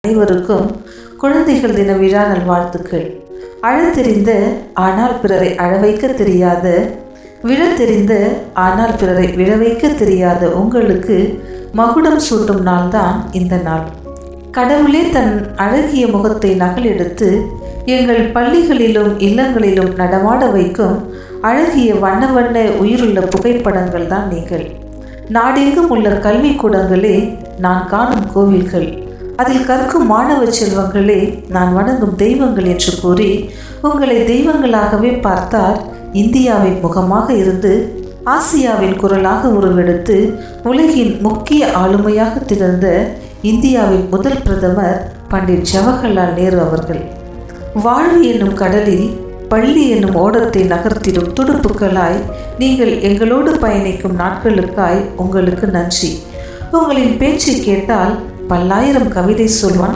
அனைவருக்கும் குழந்தைகள் தின விழா நல்வாழ்த்துக்கள். அழத் தெரிந்த ஆனால் பிறரை அழ வைக்க தெரியாத, விழத் தெரிந்த ஆனால் பிறரை விழ வைக்க தெரியாத உங்களுக்கு மகுடம் சூட்டும் நாள்தான் இந்த நாள். கடவுளே தன் அழகிய முகத்தை நகலெடுத்து எங்கள் பள்ளிகளிலும் இல்லங்களிலும் நடமாட வைக்கும் அழகிய வண்ண வண்ண உயிருள்ள புகைப்படங்கள் தான் நீங்கள். நாடெங்கும் உள்ள கல்விக்கூடங்களே நான் காணும் கோவில்கள், அதில் கற்கும் மாணவ செல்வங்களே நான் வணங்கும் தெய்வங்கள் என்று கூறி உங்களை தெய்வங்களாகவே பார்த்தார் இந்தியாவின் முகமாக இருந்து ஆசியாவின் குரலாக உருவெடுத்து உலகின் முக்கிய ஆளுமையாக திகழ்ந்த இந்தியாவின் முதல் பிரதமர் பண்டிட் ஜவஹர்லால் நேரு அவர்கள். வாழ்வு என்னும் கடலில் பள்ளி என்னும் ஓடத்தை நகர்த்திடும் துடுப்புகளாய் நீங்கள் எங்களோடு பயணிக்கும் நாட்களுக்காய் உங்களுக்கு நன்றி. உங்களின் பேச்சை கேட்டால் பல்லாயிரம் கவிதை சொல்வான்